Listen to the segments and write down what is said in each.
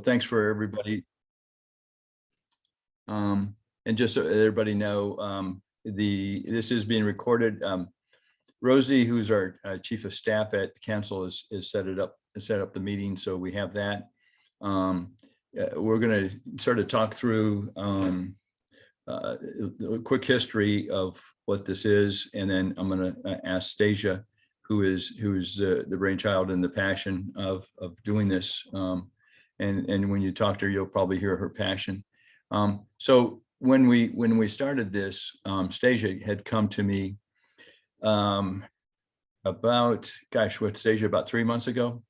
Thanks for everybody. And just so everybody know, this is being recorded. Rosie, who's our chief of staff at council, is set up the meeting, so we have that. We're going to sort of talk through a quick history of what this is, and then I'm going to ask Stasia, who's the brainchild and the passion of doing this. And when you talk to her, you'll probably hear her passion. So when we started this, Stasia had come to me about 3 months ago,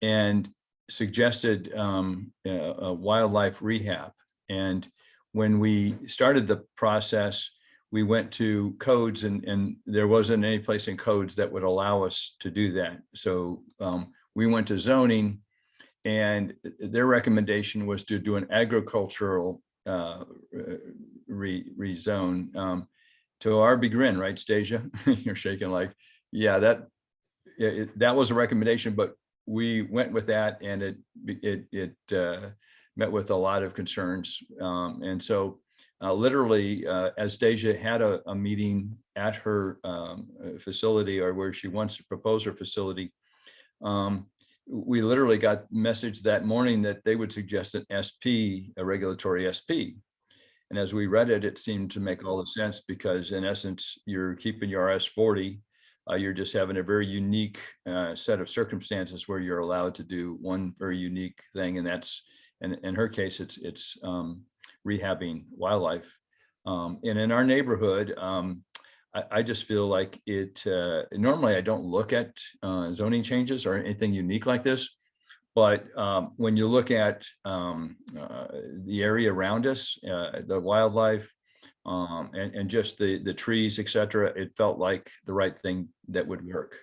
and suggested a wildlife rehab. And when we started the process, we went to codes, and there wasn't any place in codes that would allow us to do that. So we went to zoning, and their recommendation was to do an agricultural rezone. To our big grin, right, Stasia? You're shaking like, yeah, that was a recommendation, but we went with that, and it met with a lot of concerns. And so literally, as Stasia had a meeting at her facility, or where she wants to propose her facility, we literally got message that morning that they would suggest an SP, a regulatory SP. And as we read it, it seemed to make all the sense, because in essence, you're keeping your RS40. You're just having a very unique set of circumstances where you're allowed to do one very unique thing. And that's, in her case, it's rehabbing wildlife. And in our neighborhood, I just feel like it, normally I don't look at zoning changes or anything unique like this, but when you look at the area around us, the wildlife, and just the trees, etc., it felt like the right thing that would work.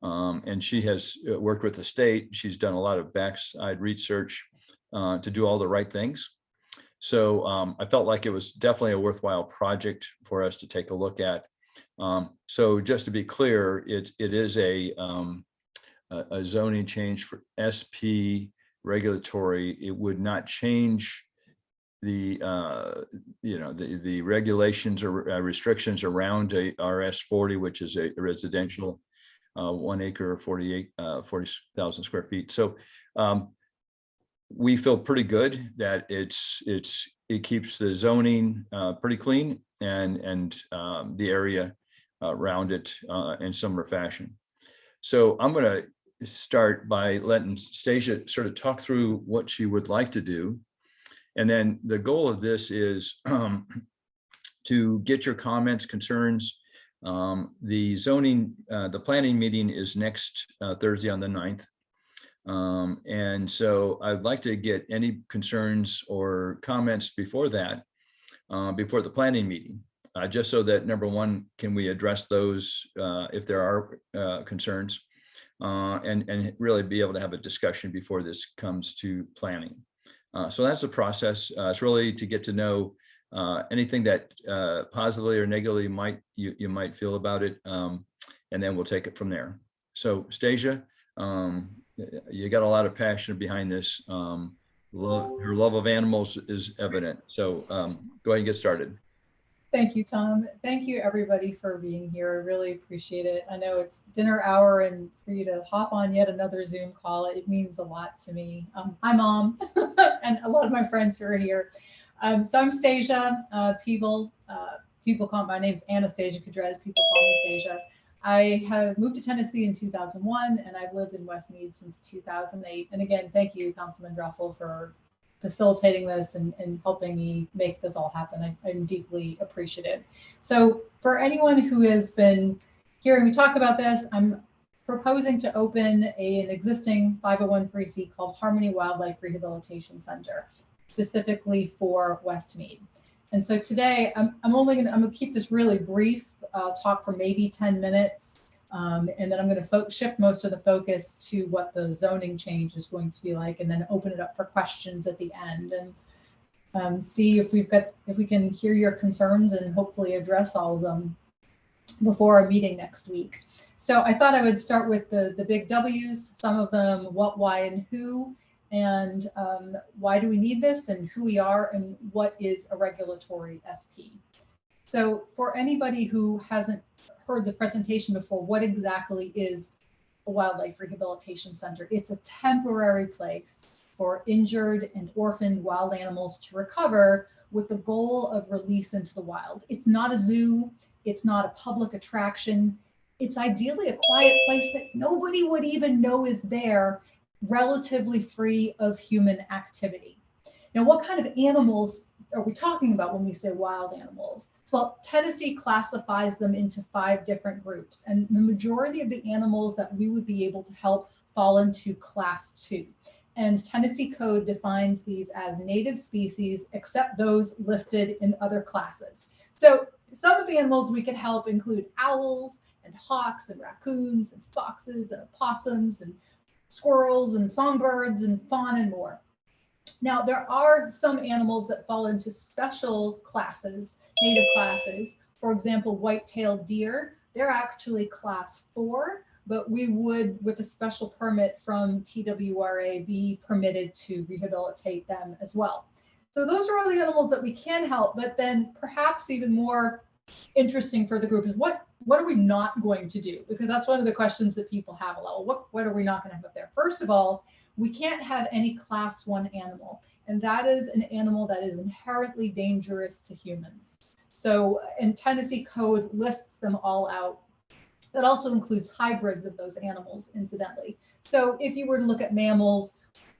And she has worked with the state. She's done a lot of backside research to do all the right things. So I felt like it was definitely a worthwhile project for us to take a look at. So just to be clear, it is a zoning change for SP regulatory. It would not change the the regulations or restrictions around a RS40, which is a residential 1 acre, 40,000 square feet. So we feel pretty good that it keeps the zoning pretty clean, and the area around it in similar fashion. So I'm going to start by letting Stasia sort of talk through what she would like to do. And then the goal of this is to get your comments, concerns. The zoning, the planning meeting is next Thursday on the 9th. And so I'd like to get any concerns or comments before that, before the planning meeting, just so that, number one, can we address those if there are concerns, and really be able to have a discussion before this comes to planning. So that's the process. It's really to get to know anything that positively or negatively you might feel about it, and then we'll take it from there. So Stasia, you got a lot of passion behind this. Her love of animals is evident. So go ahead and get started. Thank you, Thom. Thank you, everybody, for being here. I really appreciate it. I know it's dinner hour, and for you to hop on yet another Zoom call, it means a lot to me. Hi, Mom, and a lot of my friends who are here. So I'm Stasia. People call my name's Anastasia Cadrez. People call me Stasia. I have moved to Tennessee in 2001, and I've lived in Westmead since 2008. And again, thank you, Councilman Druffel, for facilitating this and helping me make this all happen. I'm deeply appreciative. So for anyone who has been hearing me talk about this, I'm proposing to open an existing 501(c) called Harmony Wildlife Rehabilitation Center, specifically for Westmead. And so today I'm gonna keep this really brief. I'll talk for maybe 10 minutes. And then I'm going to shift most of the focus to what the zoning change is going to be like, and then open it up for questions at the end, and see if we can hear your concerns and hopefully address all of them before our meeting next week. So I thought I would start with the big W's, some of them what, why, and who, and why do we need this, and who we are, and what is a regulatory SP. So for anybody who hasn't heard the presentation before, what exactly is a wildlife rehabilitation center? It's a temporary place for injured and orphaned wild animals to recover with the goal of release into the wild. It's not a zoo. It's not a public attraction. It's ideally a quiet place that nobody would even know is there, relatively free of human activity. Now, what kind of animals are we talking about when we say wild animals? Well, Tennessee classifies them into 5 different groups, and the majority of the animals that we would be able to help fall into class 2. And Tennessee code defines these as native species, except those listed in other classes. So some of the animals we can help include owls and hawks and raccoons and foxes and opossums and squirrels and songbirds and fawn and more. Now, there are some animals that fall into special classes, native classes. For example, white-tailed deer, they're actually class 4, but we would, with a special permit from TWRA, be permitted to rehabilitate them as well. So those are all the animals that we can help, but then perhaps even more interesting for the group is what are we not going to do? Because that's one of the questions that people have a lot. What are we not going to have up there? First of all, we can't have any class 1 animal, and that is an animal that is inherently dangerous to humans. So, and Tennessee code lists them all out. That also includes hybrids of those animals, incidentally. So if you were to look at mammals,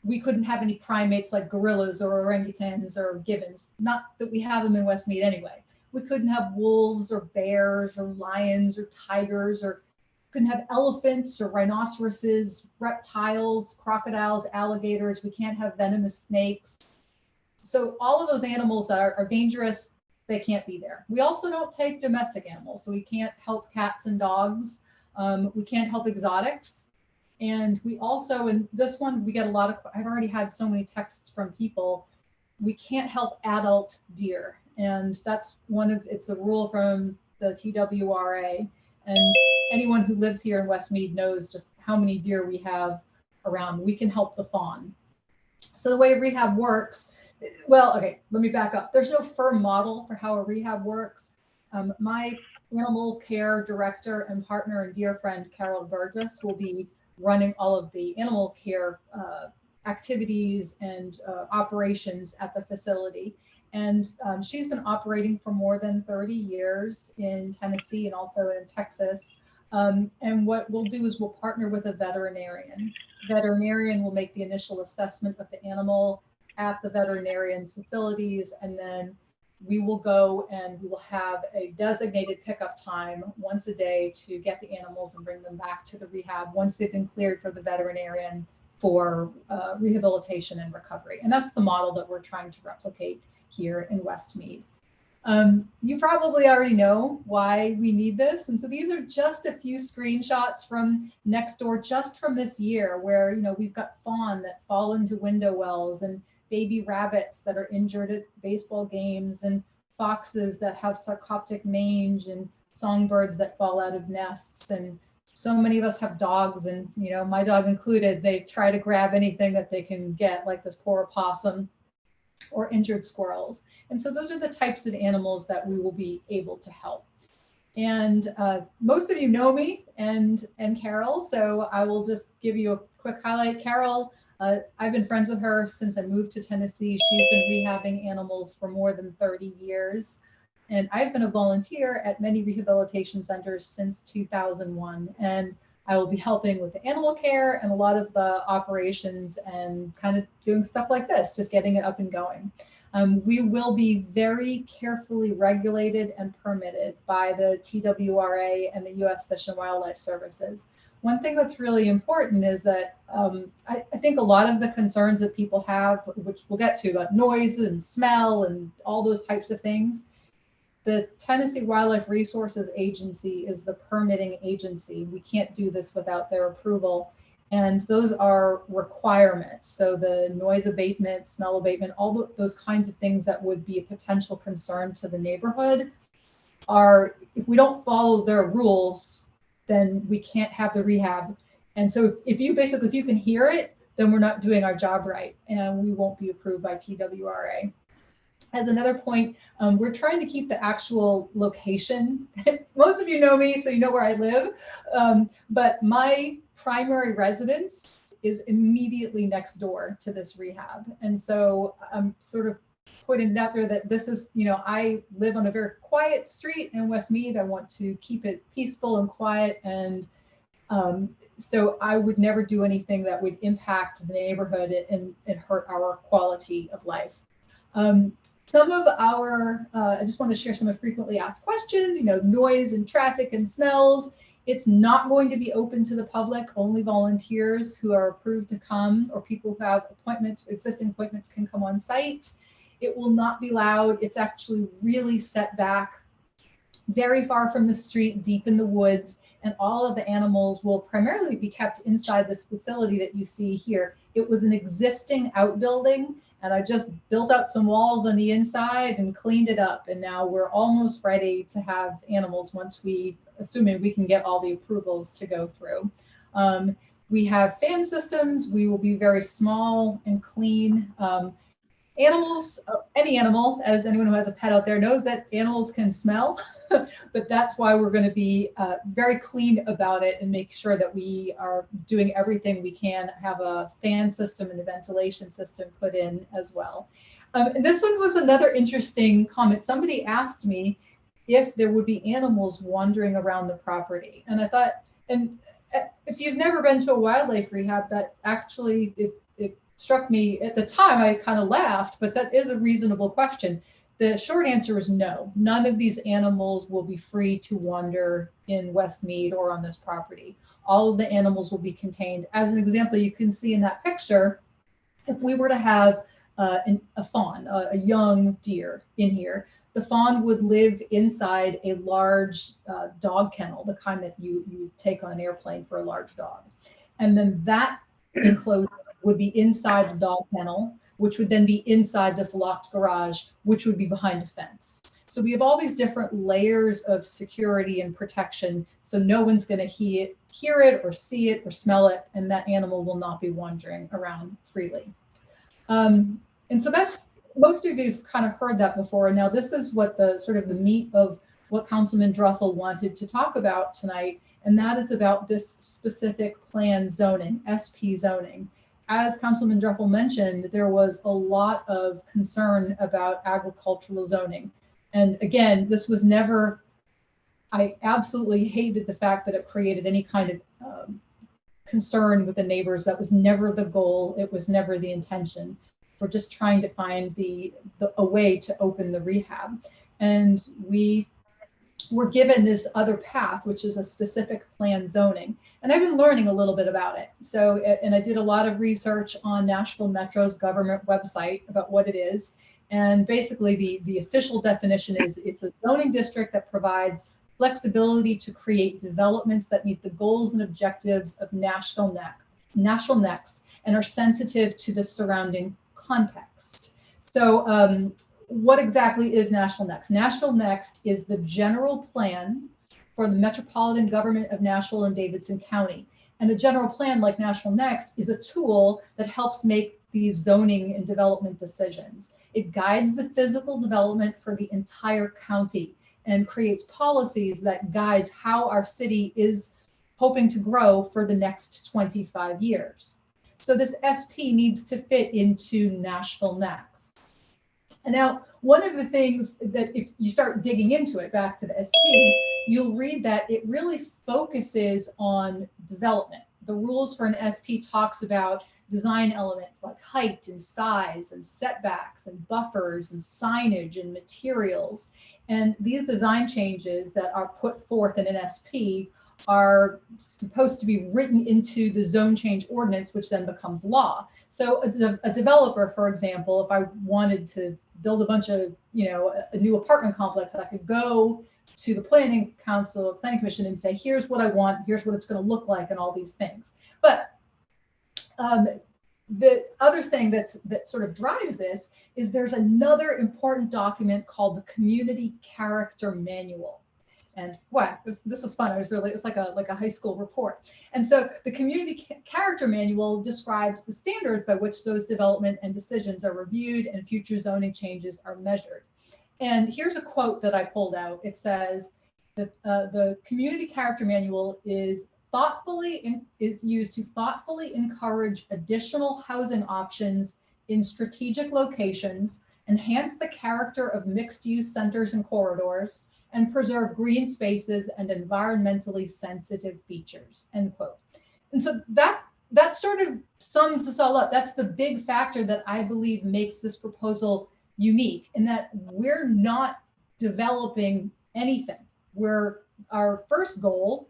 we couldn't have any primates like gorillas or orangutans or gibbons. Not that we have them in Westmead anyway. We couldn't have wolves or bears or lions or tigers, or couldn't have elephants or rhinoceroses, reptiles, crocodiles, alligators. We can't have venomous snakes. So all of those animals that are dangerous, they can't be there. We also don't take domestic animals, so we can't help cats and dogs. We can't help exotics. And we also, in this one, we get a lot of, I've already had so many texts from people, we can't help adult deer. And that's it's a rule from the TWRA. And anyone who lives here in Westmead knows just how many deer we have around. We can help the fawn. So the way rehab works, well, okay, let me back up. There's no firm model for how a rehab works. My animal care director and partner and dear friend, Carol Burgess, will be running all of the animal care activities and operations at the facility. And she's been operating for more than 30 years in Tennessee and also in Texas. And what we'll do is we'll partner with a veterinarian. Veterinarian will make the initial assessment of the animal at the veterinarian's facilities, and then we will go and we will have a designated pickup time once a day to get the animals and bring them back to the rehab once they've been cleared for the veterinarian for rehabilitation and recovery. And that's the model that we're trying to replicate here in Westmead. You probably already know why we need this. And so these are just a few screenshots from next door, just from this year, where, you know, we've got fawn that fall into window wells and baby rabbits that are injured at baseball games and foxes that have sarcoptic mange and songbirds that fall out of nests. And so many of us have dogs, and, you know, my dog included, they try to grab anything that they can get, like this poor opossum or injured squirrels. And so those are the types of animals that we will be able to help. And most of you know me and Carol, so I will just give you a quick highlight. Carol, I've been friends with her since I moved to Tennessee. She's been rehabbing animals for more than 30 years. And I've been a volunteer at many rehabilitation centers since 2001. And I will be helping with the animal care and a lot of the operations and kind of doing stuff like this, just getting it up and going. We will be very carefully regulated and permitted by the TWRA and the U.S. Fish and Wildlife Services. One thing that's really important is that I think a lot of the concerns that people have, which we'll get to, about noise and smell and all those types of things, the Tennessee Wildlife Resources Agency is the permitting agency. We can't do this without their approval. And those are requirements. So the noise abatement, smell abatement, all those kinds of things that would be a potential concern to the neighborhood are, if we don't follow their rules, then we can't have the rehab. And so if you can hear it, then we're not doing our job right, and we won't be approved by TWRA. As another point, we're trying to keep the actual location. Most of you know me, so you know where I live, but my primary residence is immediately next door to this rehab. And so I'm sort of putting it out there that this is, I live on a very quiet street in Westmead. I want to keep it peaceful and quiet. And so I would never do anything that would impact the neighborhood and hurt our quality of life. Some of our, I just want to share some of frequently asked questions, noise and traffic and smells. It's not going to be open to the public. Only volunteers who are approved to come, or people who have appointments, existing appointments, can come on site. It will not be loud. It's actually really set back very far from the street, deep in the woods, and all of the animals will primarily be kept inside this facility that you see here. It was an existing outbuilding, and I just built out some walls on the inside and cleaned it up. And now we're almost ready to have animals once assuming we can get all the approvals to go through. We have fan systems. We will be very small and clean. Animals, any animal, as anyone who has a pet out there knows, that animals can smell, but that's why we're going to be very clean about it and make sure that we are doing everything we can, have a fan system and a ventilation system put in as well. And this one was another interesting comment. Somebody asked me if there would be animals wandering around the property. And I thought, and if you've never been to a wildlife rehab, that actually, it struck me at the time. I kind of laughed, but that is a reasonable question. The short answer is no. None of these animals will be free to wander in Westmead or on this property. All of the animals will be contained. As an example, you can see in that picture, if we were to have a fawn, a young deer in here, the fawn would live inside a large dog kennel, the kind that you take on an airplane for a large dog. And then that enclosure would be inside the dog kennel, which would then be inside this locked garage, which would be behind a fence. So we have all these different layers of security and protection, so no one's going to hear it or see it or smell it, and that animal will not be wandering around freely. And so that's, most of you have kind of heard that before, and now this is what the sort of the meat of what Councilman Druffel wanted to talk about tonight, and that is about this specific plan zoning, SP zoning. As Councilman Druffel mentioned, there was a lot of concern about agricultural zoning. And again, this was never, I absolutely hated the fact that it created any kind of concern with the neighbors. That was never the goal. It was never the intention. We're just trying to find a way to open the rehab. And we were given this other path, which is a specific plan zoning. And I've been learning a little bit about it. So, and I did a lot of research on Nashville Metro's government website about what it is. And basically the official definition is it's a zoning district that provides flexibility to create developments that meet the goals and objectives of Nashville Next and are sensitive to the surrounding context. So what exactly is Nashville Next? Nashville Next is the general plan for the Metropolitan government of Nashville and Davidson County. And a general plan like Nashville Next is a tool that helps make these zoning and development decisions. It guides the physical development for the entire county and creates policies that guides how our city is hoping to grow for the next 25 years. So this SP needs to fit into Nashville Next. And now, one of the things that if you start digging into it, back to the SP, you'll read that it really focuses on development. The rules for an SP talks about design elements like height and size and setbacks and buffers and signage and materials. And these design changes that are put forth in an SP are supposed to be written into the zone change ordinance, which then becomes law. So a developer, for example, if I wanted to build a bunch of, a new apartment complex, I could go to the planning commission and say, here's what I want, here's what it's going to look like, and all these things. But the other thing that sort of drives this is there's another important document called the Community Character Manual. And wow, this is fun. It's like a high school report. And so the community character manual describes the standards by which those development and decisions are reviewed and future zoning changes are measured. And here's a quote that I pulled out. It says that the community character manual is used to thoughtfully encourage additional housing options in strategic locations, enhance the character of mixed-use centers and corridors, and preserve green spaces and environmentally sensitive features, end quote. And so that sort of sums this all up. That's the big factor that I believe makes this proposal unique, in that we're not developing anything. Our first goal,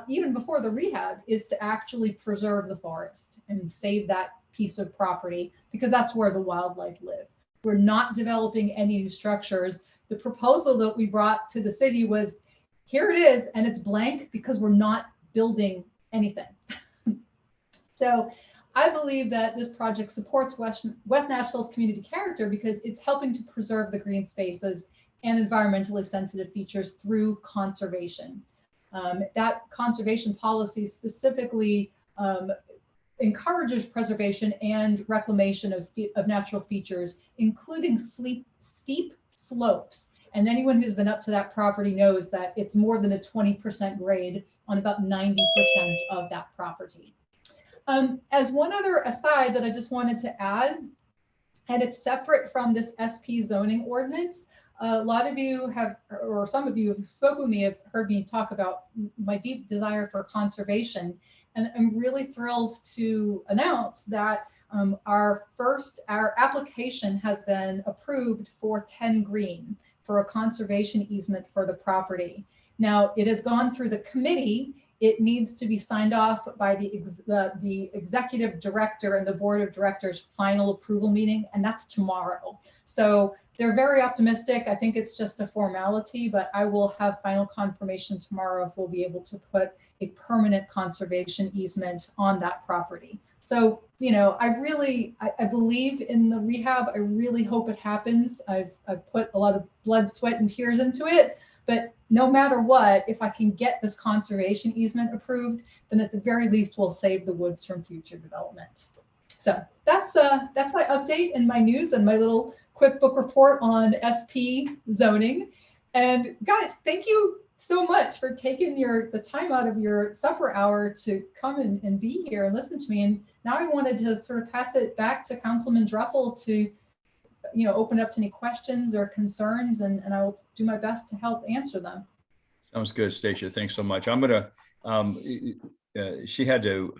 even before the rehab, is to actually preserve the forest and save that piece of property, because that's where the wildlife live. We're not developing any new structures. The proposal that we brought to the city was, here it is, and it's blank because we're not building anything. So I believe that this project supports West Nashville's community character because it's helping to preserve the green spaces and environmentally sensitive features through conservation. That conservation policy specifically encourages preservation and reclamation of natural features, including steep slopes. And anyone who's been up to that property knows that it's more than a 20% grade on about 90% of that property. As one other aside that I just wanted to add, and it's separate from this SP zoning ordinance, a lot of you have, or some of you have spoken with me, have heard me talk about my deep desire for conservation. And I'm really thrilled to announce that our application has been approved for 10 Green for a conservation easement for the property. Now, it has gone through the committee. It needs to be signed off by the executive director and the board of directors final approval meeting, and that's tomorrow. So they're very optimistic. I think it's just a formality, but I will have final confirmation tomorrow if we'll be able to put a permanent conservation easement on that property. So, you know, I believe in the rehab. I really hope it happens. I've put a lot of blood, sweat, and tears into it. But no matter what, if I can get this conservation easement approved, then at the very least we'll save the woods from future development. So that's my update and my news and my little quick book report on SP zoning. And guys, thank you so much for taking the time out of your supper hour to come and be here and listen to me. And now I wanted to sort of pass it back to Councilman Druffel to, you know, open up to any questions or concerns, and I will do my best to help answer them. Sounds good, Stacia. Thanks so much. I'm gonna, she had to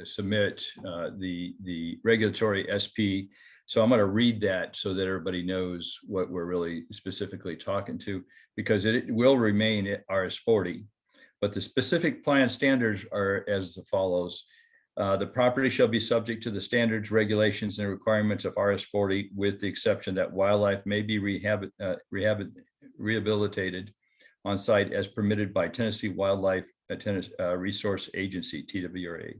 submit the regulatory SP. So I'm gonna read that so that everybody knows what we're really specifically talking to, because it will remain at RS40, but the specific plan standards are as follows. The property shall be subject to the standards, regulations, and requirements of RS40, with the exception that wildlife may be rehabilitated on site as permitted by Tennessee Wildlife Resource Agency, TWRA.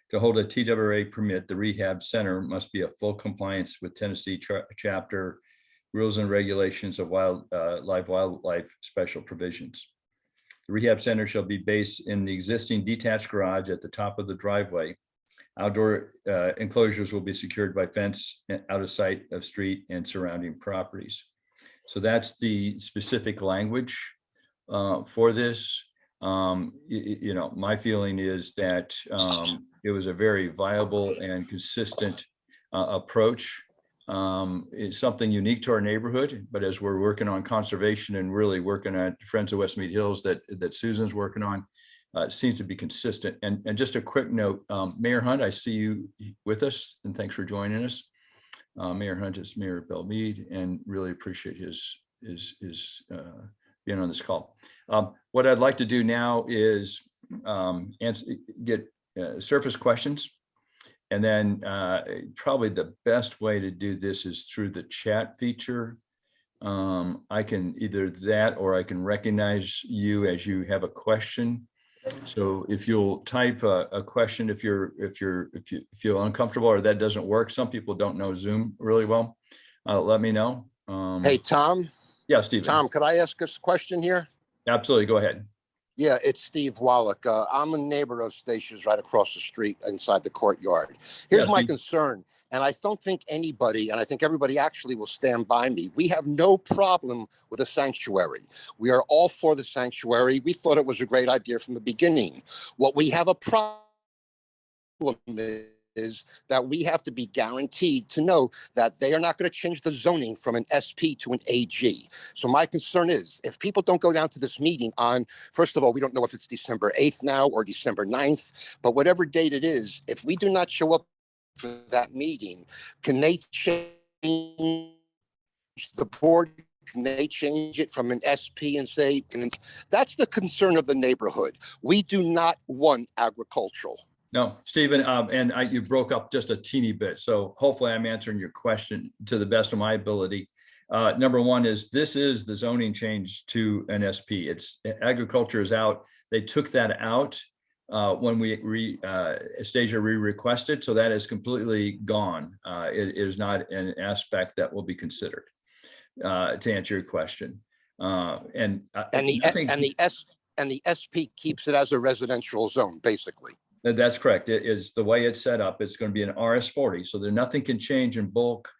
To hold a TWRA permit, the rehab center must be a full compliance with Tennessee chapter rules and regulations of wildlife special provisions. The rehab center shall be based in the existing detached garage at the top of the driveway. Outdoor enclosures will be secured by fence out of sight of street and surrounding properties. So that's the specific language for this. You know, my feeling is that it was a very viable and consistent approach. It's something unique to our neighborhood, but as we're working on conservation and really working at Friends of Westmead Hills that Susan's working on, it seems to be consistent. And just a quick note, Mayor Hunt, I see you with us, and thanks for joining us. Mayor Hunt is Mayor of Belmead, and really appreciate his being on this call. What I'd like to do now is get surface questions. And then probably the best way to do this is through the chat feature. I can either that, or I can recognize you as you have a question. So if you'll type a question, if you feel uncomfortable or that doesn't work, some people don't know Zoom really well, let me know. Hey, Thom. Yeah, Stephen. Thom, could I ask us a question here? Absolutely. Go ahead. Yeah, it's Steve Wallach. I'm a neighbor of Stacia's right across the street inside the courtyard. Here's Yeah, my Steve. concern, and I don't think anybody, and I think everybody actually will stand by me. We have no problem with a sanctuary. We are all for the sanctuary. We thought it was a great idea from the beginning. What we have a problem is that we have to be guaranteed to know that they are not going to change the zoning from an SP to an AG. So my concern is if people don't go down to this meeting on, first of all, we don't know if it's December 8th now or December 9th, but whatever date it is, if we do not show up for that meeting, can they change the board? Can they change it from an SP and say, and that's the concern of the neighborhood. We do not want agricultural. No, Stephen, you broke up just a teeny bit. So hopefully I'm answering your question to the best of my ability. Number one is this is the zoning change to an SP. It's agriculture is out. They took that out when Stacia re-requested. So that is completely gone. It is not an aspect that will be considered to answer your question. And the SP keeps it as a residential zone, basically. That's correct. It is the way it's set up. It's going to be an RS40. So there nothing can change in bulk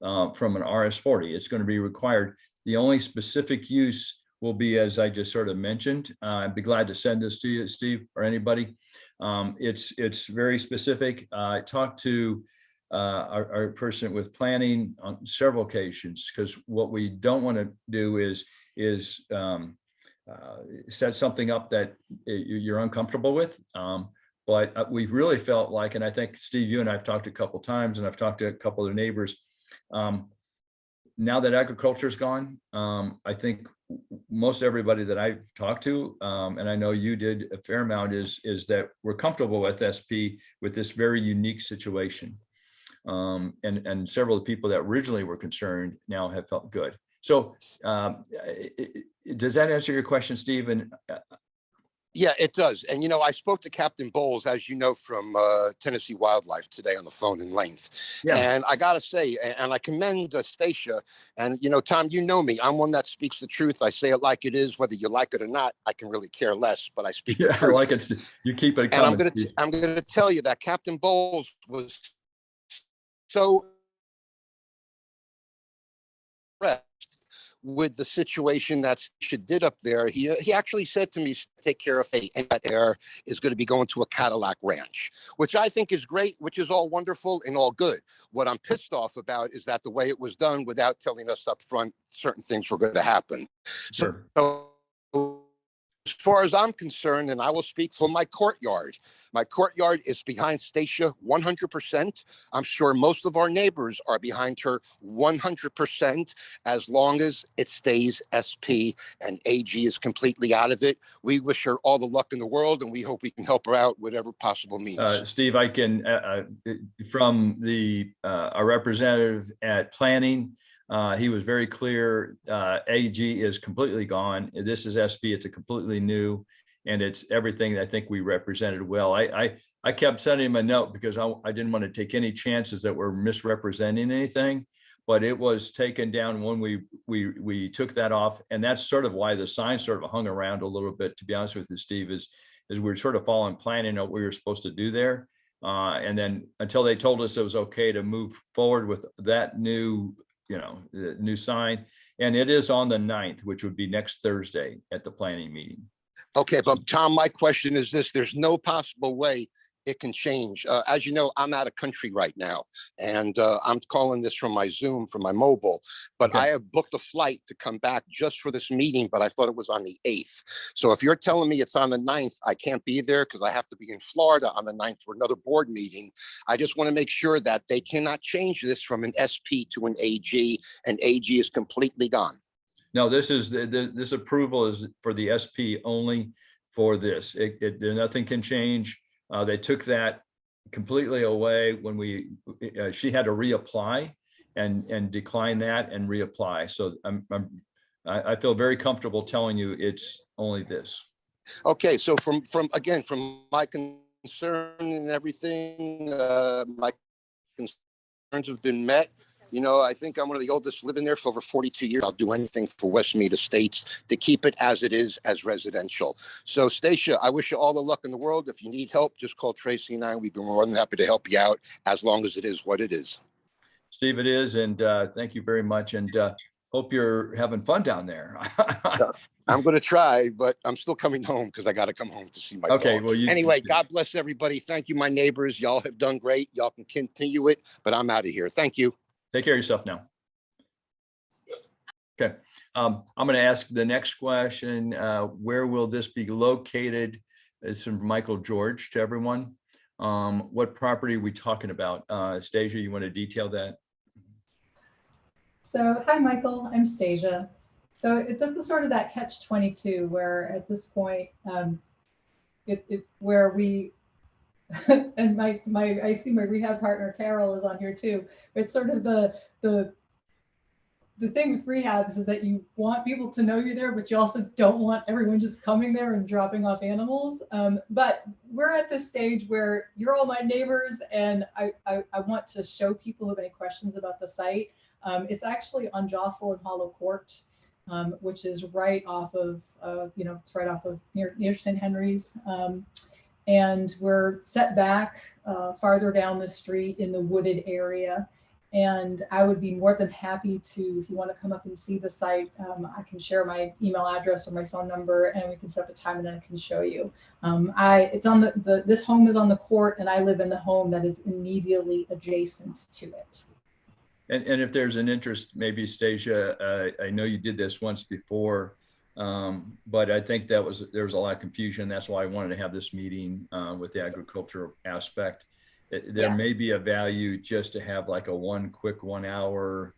from an RS40. It's going to be required. The only specific use will be, as I just sort of mentioned. I'd be glad to send this to you, Steve, or anybody. It's very specific. I talked to our person with planning on several occasions, because what we don't want to do is set something up that you're uncomfortable with. But we really felt like, and I think Steve, you and I've talked a couple of times, and I've talked to a couple of neighbors. Now that agriculture is gone, I think most everybody that I've talked to, and I know you did a fair amount, is that we're comfortable with SP with this very unique situation. And several of the people that originally were concerned now have felt good. So does that answer your question, Steve? And yeah, it does. And, I spoke to Captain Bowles, as you know, from Tennessee Wildlife today on the phone in length. Yeah. And I got to say, and I commend Stacia. And, Thom, you know me. I'm one that speaks the truth. I say it like it is, whether you like it or not. I can really care less, but I speak the truth. I like it. You keep it coming. And I'm going to tell you that Captain Bowles was so impressed with the situation that Stacia did up there. He actually said to me, take care of fate, and that air is going to be going to a Cadillac ranch, which I think is great, which is all wonderful and all good. What I'm pissed off about is that the way it was done without telling us up front certain things were going to happen. Sure. So as far as I'm concerned, and I will speak for my courtyard is behind Stacia 100%. I'm sure most of our neighbors are behind her 100%, as long as it stays SP and AG is completely out of it. We wish her all the luck in the world, and we hope we can help her out whatever possible means. Steve, I can, from our representative at planning, he was very clear. AG is completely gone. This is SP. It's a completely new, and it's everything I think we represented well. I kept sending him a note because I didn't want to take any chances that we're misrepresenting anything, but it was taken down when we took that off, and that's sort of why the sign sort of hung around a little bit. To be honest with you, Steve, is we're sort of following planning what we were supposed to do there, and then until they told us it was okay to move forward with that new. The new sign, and it is on the 9th, which would be next Thursday at the planning meeting. Okay, but Thom, my question is this: there's no possible way it can change. As you know, I'm out of country right now, and I'm calling this from my Zoom, from my mobile, but okay. I have booked a flight to come back just for this meeting, but I thought it was on the 8th. So if you're telling me it's on the 9th, I can't be there because I have to be in Florida on the 9th for another board meeting. I just want to make sure that they cannot change this from an SP to an AG, and AG is completely gone. No, this is this approval is for the SP only for this. Nothing can change. They took that completely away when she had to reapply and decline that and reapply. So I feel very comfortable telling you it's only this. Okay, so from my concern and everything, my concerns have been met. You know, I think I'm one of the oldest living there for over 42 years. I'll do anything for Westmead Estates to keep it as it is, as residential. So, Stacia, I wish you all the luck in the world. If you need help, just call Tracy and I. We'd be more than happy to help you out as long as it is what it is. Steve, it is. And thank you very much. And hope you're having fun down there. I'm going to try, but I'm still coming home because I got to come home to see my Okay, dog. well, Anyway, God bless everybody. Thank you, my neighbors. Y'all have done great. Y'all can continue it, but I'm out of here. Thank you. Take care of yourself now. Okay, I'm going to ask the next question. Where will this be located? It's from Michael George to everyone. What property are we talking about? Stacia, you want to detail that? So, hi, Michael, I'm Stacia. So this is sort of that catch-22 where at this point, where we, and I see my rehab partner Carol is on here too. It's sort of the thing with rehabs is that you want people to know you're there, but you also don't want everyone just coming there and dropping off animals. But we're at this stage where you're all my neighbors, and I want to show people who have any questions about the site. It's actually on Jocelyn Hollow Court, which is right off of, it's right off of near St. Henry's. And we're set back farther down the street in the wooded area. And I would be more than happy to, if you want to come up and see the site, I can share my email address or my phone number, and we can set up a time and then I can show you. It's on this home is on the court, and I live in the home that is immediately adjacent to it. And if there's an interest, maybe Stacia, I know you did this once before, but I think there was a lot of confusion. That's why I wanted to have this meeting with the agricultural aspect. There may be a value just to have like a quick 1 hour.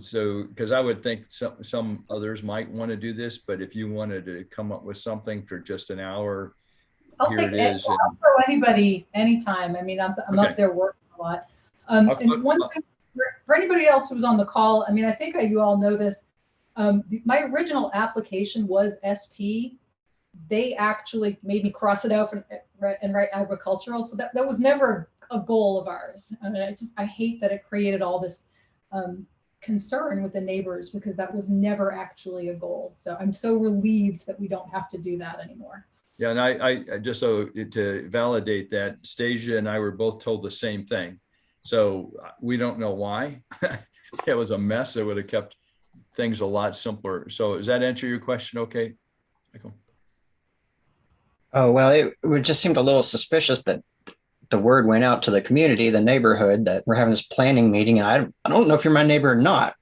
So, because I would think some others might want to do this, but if you wanted to come up with something for just an hour, I'll throw anybody anytime. I mean, I'm Okay. up there working a lot. And one thing for anybody else who was on the call, I mean, I think you all know this. My original application was SP. They actually made me cross it out and write agricultural. So that was never a goal of ours. I mean, I hate that it created all this concern with the neighbors, because that was never actually a goal. So I'm so relieved that we don't have to do that anymore. Yeah, and I just so to validate that, Stacia and I were both told the same thing. So we don't know why. It was a mess. It would have kept things a lot simpler. So does that answer your question? Okay, Michael. Oh, well, it just seemed a little suspicious that the word went out to the community, the neighborhood, that we're having this planning meeting. And I don't know if you're my neighbor or not,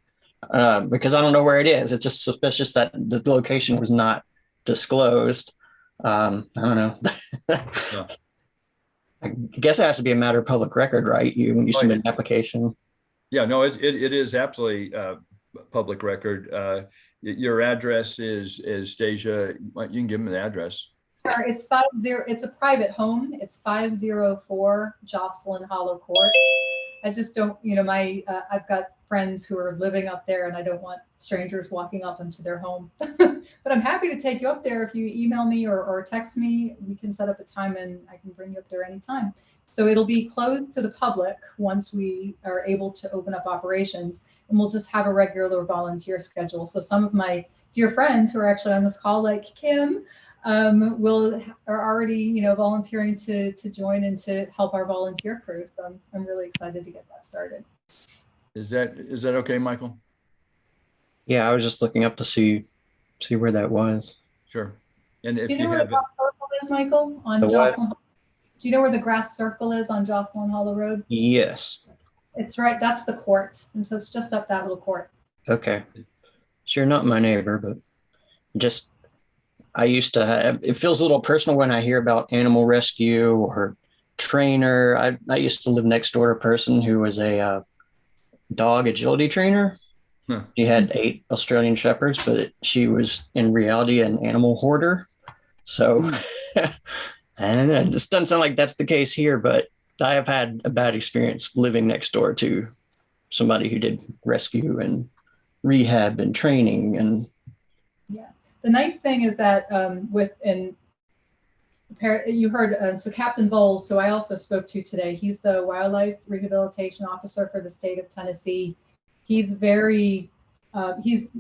because I don't know where it is. It's just suspicious that the location was not disclosed. I don't know. Yeah. I guess it has to be a matter of public record, right? When you submit an application. Yeah, no, it is absolutely public record. Your address is Stacia. You can give them the address. It's it's a private home. It's 504 Jocelyn Hollow Court. I just don't, I've got friends who are living up there, and I don't want strangers walking up into their home. But I'm happy to take you up there. If you email me or text me, we can set up a time and I can bring you up there anytime. So it'll be closed to the public once we are able to open up operations, and we'll just have a regular volunteer schedule. So some of my dear friends who are actually on this call, like Kim, are already, volunteering to join and to help our volunteer crew. So I'm really excited to get that started. Is that okay, Michael? Yeah, I was just looking up to see where that was. Sure. And if Do you know where the have grass circle is, Michael? On Jocelyn. Do you know where the grass circle is on Jocelyn Hollow Road? Yes. It's right. That's the court, and so it's just up that little court. Okay. So you're not my neighbor, but just I used to have. It feels a little personal when I hear about animal rescue or trainer. I used to live next door to a person who was a dog agility trainer. Huh. She had 8 Australian Shepherds, but she was in reality an animal hoarder. So, and it just doesn't sound like that's the case here, but I have had a bad experience living next door to somebody who did rescue and rehab and training. And yeah, the nice thing is that You heard, so Captain Bowles, so I also spoke to today. He's the Wildlife Rehabilitation Officer for the state of Tennessee. He's very, he's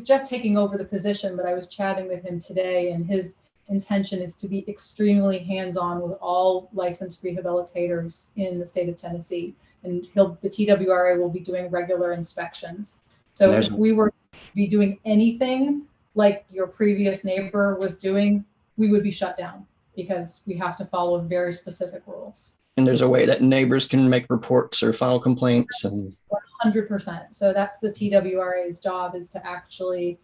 just taking over the position, but I was chatting with him today, and his intention is to be extremely hands-on with all licensed rehabilitators in the state of Tennessee. And the TWRA will be doing regular inspections. So if we were to be doing anything like your previous neighbor was doing, we would be shut down because we have to follow very specific rules. And there's a way that neighbors can make reports or file complaints and 100%. So that's the TWRA's job, is to actually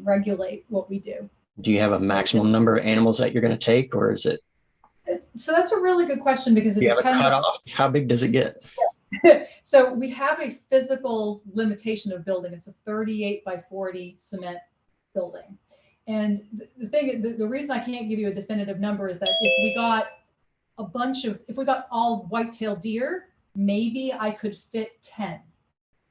regulate what we do. Do you have a maximum number of animals that you're going to take, or is it? So that's a really good question, because it Do you have a depends cutoff? How big does it get? So we have a physical limitation of building. It's a 38 by 40 cement building. And the reason I can't give you a definitive number is that if we got if we got all white-tailed deer, maybe I could fit 10.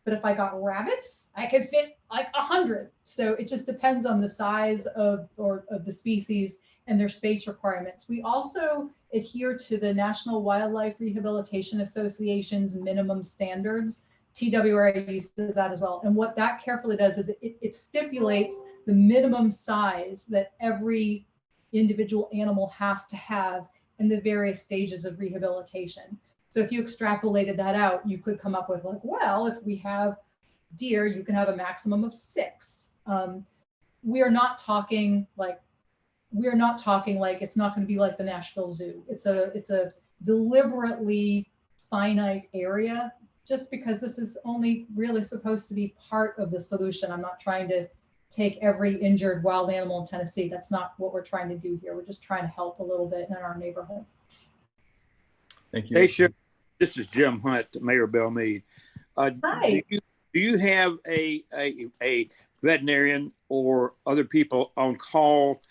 But if I got rabbits, I could fit like 100. So it just depends on the size of the species and their space requirements. We also adhere to the National Wildlife Rehabilitation Association's minimum standards. TWRA uses that as well. And what that carefully does is it stipulates the minimum size that every individual animal has to have in the various stages of rehabilitation. So if you extrapolated that out, you could come up with like, well, if we have deer, you can have a maximum of 6. We are not talking like it's not going to be like the Nashville Zoo. It's a deliberately finite area, just because this is only really supposed to be part of the solution. I'm not trying to take every injured wild animal in Tennessee. That's not what we're trying to do here. We're just trying to help a little bit in our neighborhood. Thank you. Hey, sure. This is Jim Hunt, Mayor Belmead. Hi. Do you have a veterinarian or other people on call?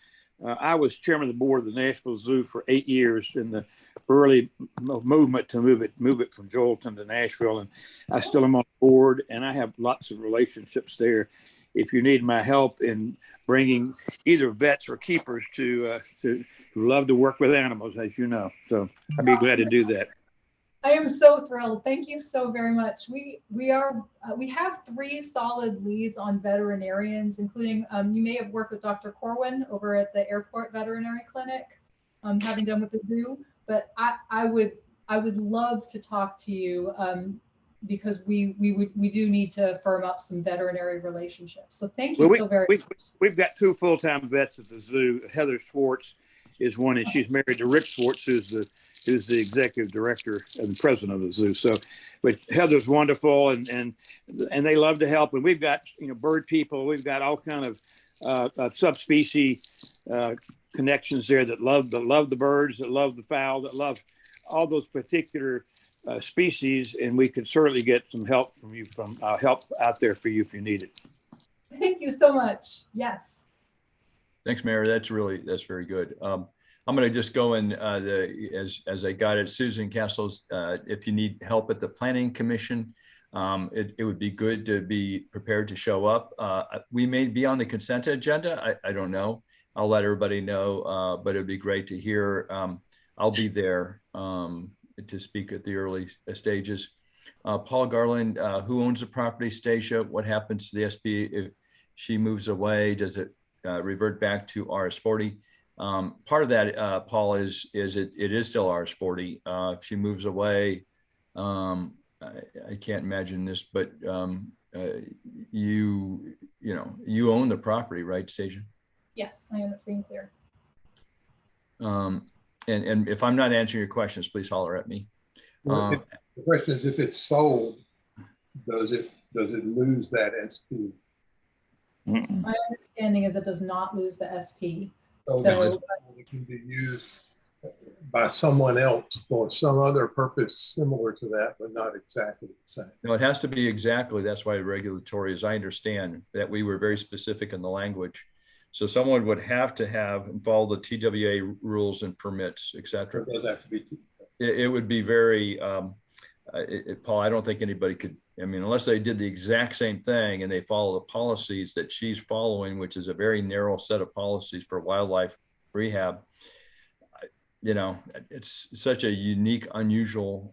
I was chairman of the board of the Nashville Zoo for 8 years in the early movement to move it from Joelton to Nashville, and I still am on the board, and I have lots of relationships there. If you need my help in bringing either vets or keepers who love to work with animals, as you know, so I'd be glad to do that. I am so thrilled. Thank you so very much. We have 3 solid leads on veterinarians, including you may have worked with Dr. Corwin over at the Airport Veterinary Clinic, having done with the zoo. But I would love to talk to you because we do need to firm up some veterinary relationships. So thank you so very much. We've got 2 full-time vets at the zoo. Heather Schwartz is one, and she's married to Rick Schwartz, who's the executive director and president of the zoo. So, but Heather's wonderful, and they love to help. And we've got bird people. We've got all kind of subspecies connections there that love the birds, that love the fowl, that love all those particular species. And we could certainly get some help from you, help out there for you if you need it. Thank you so much. Yes. Thanks, Mayor. That's very good. I'm going to just go in as I got it. Susan Castles, if you need help at the Planning Commission, it would be good to be prepared to show up. We may be on the consent agenda. I don't know. I'll let everybody know, but it'd be great to hear. I'll be there to speak at the early stages. Paul Garland, who owns the property, Stacia? What happens to the SP if she moves away? Does it revert back to RS40? Part of that, Paul, is it is still RS40. If she moves away, I can't imagine this, but you own the property, right, Stacia? Yes, I am at free and clear. And if I'm not answering your questions, please holler at me. The question is, if it's sold, does it lose that SP? My understanding is it does not lose the SP. So it can be used by someone else for some other purpose similar to that, but not exactly the same. No, it has to be exactly. That's why regulatory, as I understand, that we were very specific in the language. So someone would have to follow the TWA rules and permits, et cetera. It does have to be. It would be very, Paul, I don't think anybody could, unless they did the exact same thing and they follow the policies that she's following, which is a very narrow set of policies for wildlife rehab. you know, it's such a unique, unusual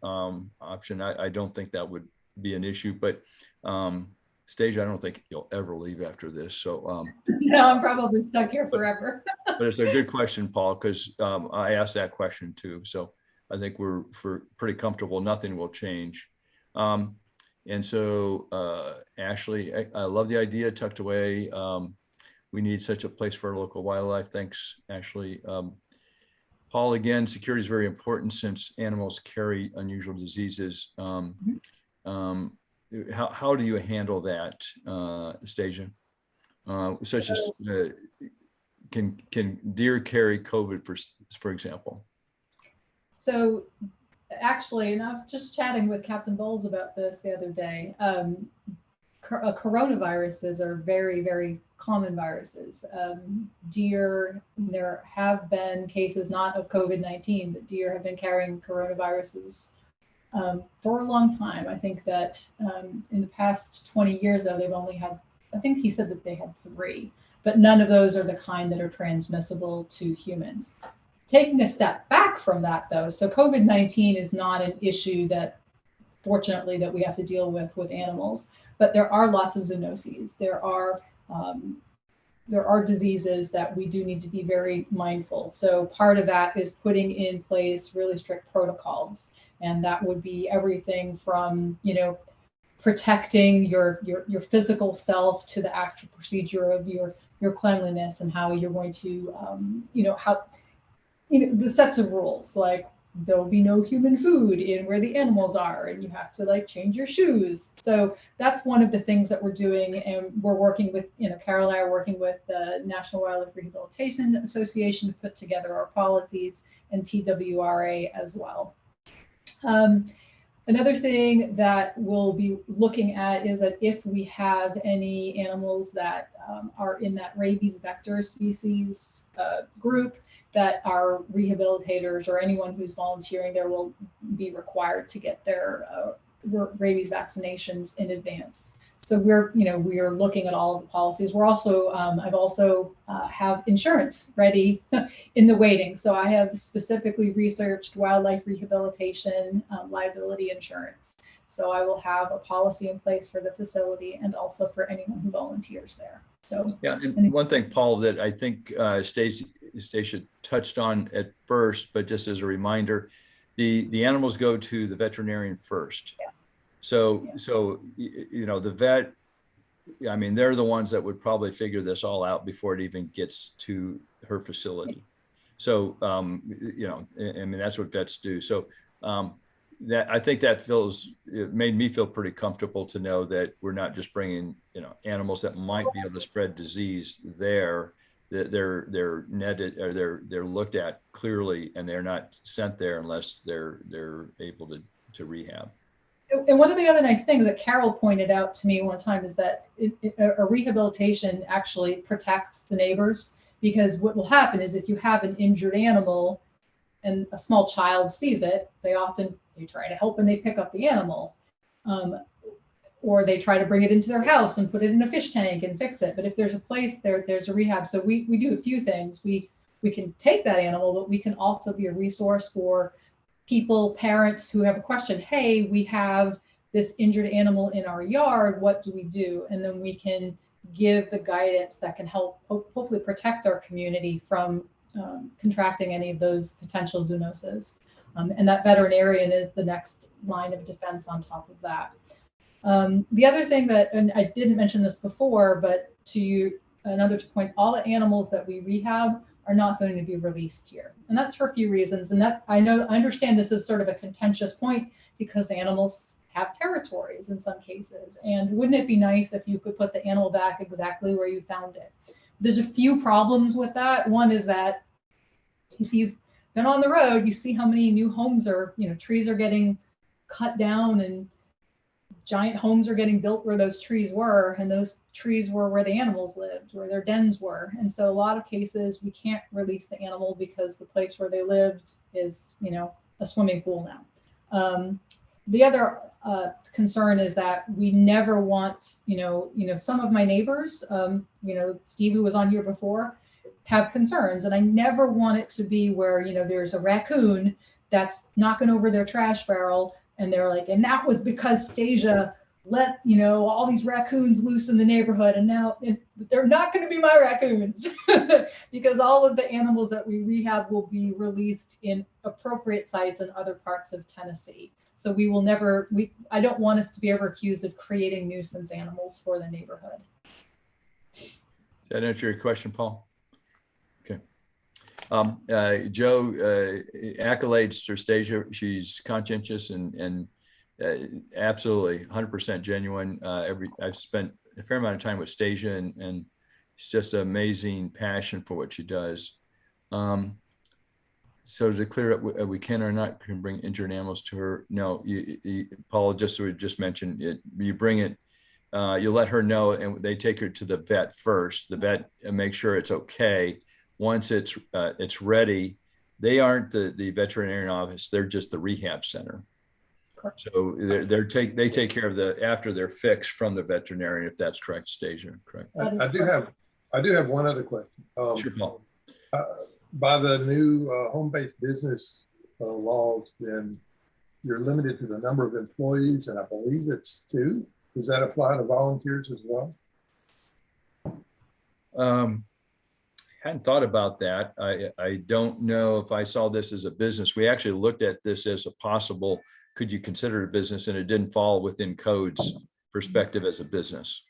option. I don't think that would be an issue, but Stasia, I don't think you'll ever leave after this. So no, I'm probably stuck here forever. but it's a good question, Paul, because I asked that question too. So I think we're pretty comfortable. Nothing will change. And so Ashley, I love the idea, tucked away. We need such a place for our local wildlife. Thanks, Ashley. Paul, again, security is very important since animals carry unusual diseases. How do you handle that, Stasia? Such as can deer carry COVID, for example? So actually, and I was just chatting with Captain Bowles about this the other day. Coronaviruses are very, very common viruses. Deer, there have been cases not of COVID-19, but deer have been carrying coronaviruses for a long time. I think that in the past 20 years, though, they've only had, I think he said that they had 3, but none of those are the kind that are transmissible to humans. Taking a step back from that, though, so COVID-19 is not an issue that, fortunately, that we have to deal with animals, but there are lots of zoonoses. There are diseases that we do need to be very mindful. So part of that is putting in place really strict protocols, and that would be everything from, you know, protecting your physical self to the actual procedure of your cleanliness and how you're going to, the sets of rules, like there'll be no human food in where the animals are, and you have to like change your shoes. So that's one of the things that we're doing, and we're working with, Carol and I are working with the National Wildlife Rehabilitation Association to put together our policies, and TWRA as well. Another thing that we'll be looking at is that if we have any animals that are in that rabies vector species group, that our rehabilitators or anyone who's volunteering there will be required to get their rabies vaccinations in advance. So we are looking at all of the policies. We're also, I've also have insurance ready in the waiting. So I have specifically researched wildlife rehabilitation liability insurance. So I will have a policy in place for the facility and also for anyone who volunteers there. So yeah, and one thing, Paul, that I think Stacia touched on at first, but just as a reminder, the animals go to the veterinarian first. Yeah. So the vet, I mean, they're the ones that would probably figure this all out before it even gets to her facility. So, I mean, that's what vets do. So that, I think that it made me feel pretty comfortable to know that we're not just bringing, animals that might be able to spread disease there, that they're netted, or they're looked at clearly, and they're not sent there unless they're able to rehab. And one of the other nice things that Carol pointed out to me one time is that a rehabilitation actually protects the neighbors, because what will happen is if you have an injured animal and a small child sees it, they try to help and they pick up the animal, or they try to bring it into their house and put it in a fish tank and fix it. But if there's a place there's a rehab. So we do a few things. We can take that animal, but we can also be a resource for people, parents who have a question. Hey, we have this injured animal in our yard. What do we do? And then we can give the guidance that can help hopefully protect our community from contracting any of those potential zoonoses. And that veterinarian is the next line of defense on top of that. The other thing that, and I didn't mention this before, but another point, all the animals that we rehab are not going to be released here. And that's for a few reasons. And that I understand this is sort of a contentious point, because animals have territories in some cases. And wouldn't it be nice if you could put the animal back exactly where you found it? There's a few problems with that. One is that if you've been on the road, you see how many new homes trees are getting cut down, and giant homes are getting built where those trees were, and those trees were where the animals lived, where their dens were. And so a lot of cases we can't release the animal because the place where they lived is, a swimming pool now. The other concern is that we never want, some of my neighbors, Steve, who was on here before, have concerns. And I never want it to be where, there's a raccoon that's knocking over their trash barrel and they're like, and that was because Stasia let, all these raccoons loose in the neighborhood. And now they're not going to be my raccoons because all of the animals that we rehab will be released in appropriate sites in other parts of Tennessee. So we will never, I don't want us to be ever accused of creating nuisance animals for the neighborhood. Does that answer your question, Paul? Okay. Joe, accolades to Stasia. She's conscientious and absolutely 100% genuine. I've spent a fair amount of time with Stasia and it's just an amazing passion for what she does. So to clear up, we can or not can bring injured animals to her. No, Paul, we just mentioned it. You bring it, you let her know, and they take her to the vet first. The vet makes sure it's okay. Once it's ready, they aren't the veterinarian office. They're just the rehab center. Correct. So they take care of after they're fixed from the veterinarian, if that's correct, Stasia. Correct. I do have one other question. Sure, Paul. By the new home-based business laws, then you're limited to the number of employees, and I believe it's 2. Does that apply to volunteers as well? Hadn't thought about that. I don't know if I saw this as a business. We actually looked at this as a possible, could you consider it a business, and it didn't fall within code's perspective as a business.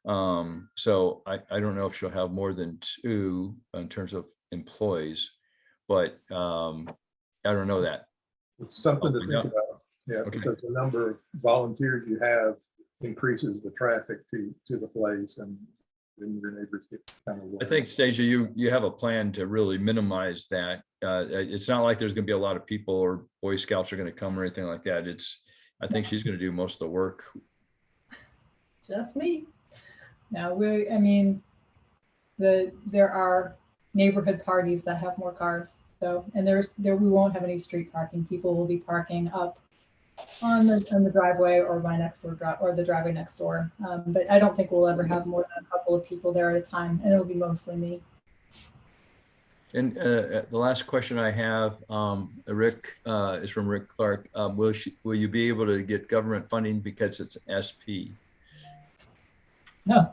So I don't know if she'll have more than 2 in terms of employees, but I don't know that. It's something to think about. Yeah, okay. Because the number of volunteers you have increases the traffic to the place, and then your neighbors get kind of worried. I think, Stasia, you have a plan to really minimize that. It's not like there's going to be a lot of people or Boy Scouts are going to come or anything like that. I think she's going to do most of the work. Just me. Now there are neighborhood parties that have more cars. So, and we won't have any street parking. People will be parking up on the driveway or my next door or the driveway next door. But I don't think we'll ever have more than a couple of people there at a time, and it'll be mostly me. And the last question I have, Rick, is from Rick Clark. Will you be able to get government funding because it's SP? No,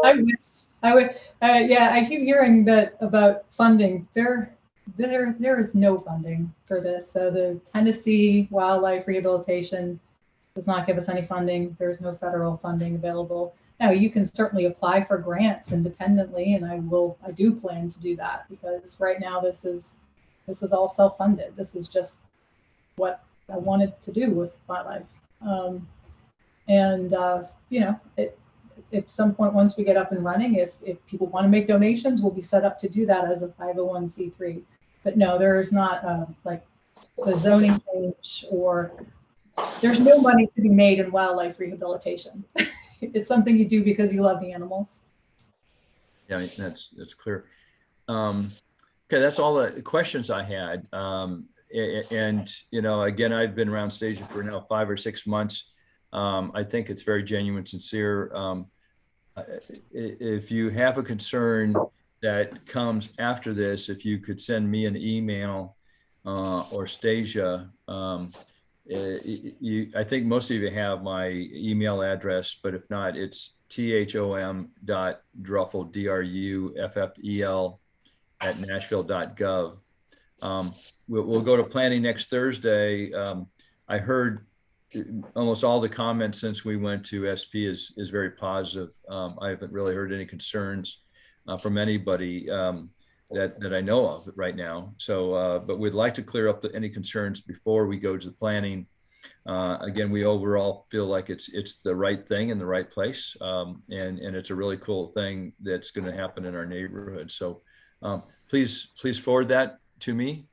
I wish I would. Yeah, I keep hearing that about funding. There is no funding for this. So the Tennessee Wildlife Rehabilitation does not give us any funding. There's no federal funding available. Now you can certainly apply for grants independently, and I do plan to do that because right now this is all self-funded. This is just what I wanted to do with my life. At some point, once we get up and running, if people want to make donations, we'll be set up to do that as a 501c3. But no, there is not like the zoning change, or there's no money to be made in wildlife rehabilitation. It's something you do because you love the animals. Yeah, that's clear. Okay, that's all the questions I had. And again, I've been around Stasia for now 5 or 6 months. I think it's very genuine, sincere. If you have a concern that comes after this, if you could send me an email or Stasia, I think most of you have my email address, but if not, it's thom.druffel, druffel @nashville.gov. We'll go to planning next Thursday. I heard almost all the comments since we went to SP is very positive. I haven't really heard any concerns from anybody that I know of right now. So, but we'd like to clear up any concerns before we go to the planning. Again, we overall feel like it's the right thing in the right place, and it's a really cool thing that's going to happen in our neighborhood. So, please forward that to me.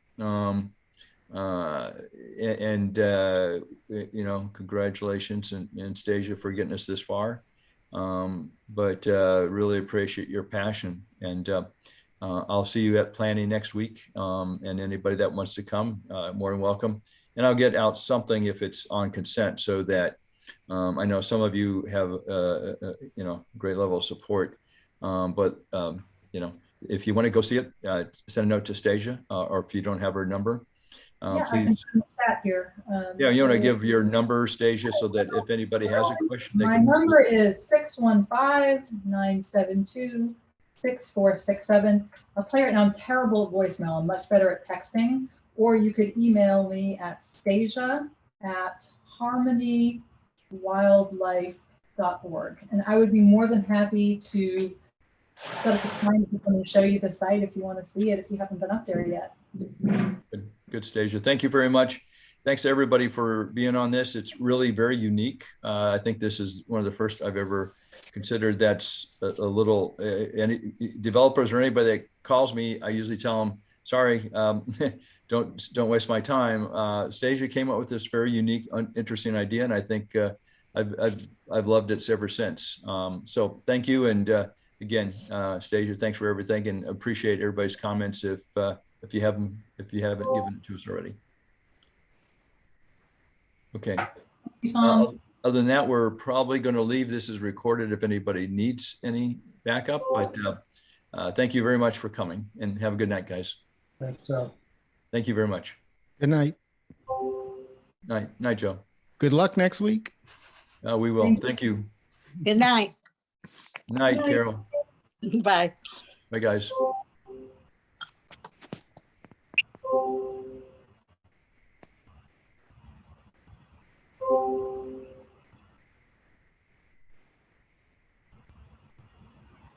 Congratulations and Stasia for getting us this far. But really appreciate your passion, and I'll see you at planning next week. And anybody that wants to come, more than welcome. And I'll get out something if it's on consent, so that I know some of you have great level of support. But if you want to go see it, send a note to Stasia, or if you don't have her number, Yeah, I can please. chat here. Yeah, you want to give your number, Stasia, so that if anybody has a question, they My can. number is 615-972-6467. I'll tell you right now, I'm terrible at voicemail. I'm much better at texting. Or you could email me at stasia@harmonywildlife.org. And I would be more than happy to set up a time to come and show you the site if you want to see it, if you haven't been up there yet. Good, Stasia. Thank you very much. Thanks to everybody for being on this. It's really very unique. I think this is one of the first I've ever considered that's a little, any developers or anybody that calls me, I usually tell them, sorry, don't waste my time. Stasia came up with this very unique, interesting idea, and I think I've loved it ever since. So thank you, and again, Stasia, thanks for everything, and appreciate everybody's comments if you haven't given it to us already. Okay. Other than that, we're probably going to leave this as recorded if anybody needs any backup. But thank you very much for coming, and have a good night, guys. Thanks, Tom. Thank you very much. Good night. Night, Joe. Good luck next week. We will. Thank you. Good night. Night, Carol. Bye. Bye, guys.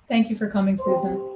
Thank you for coming, Susan.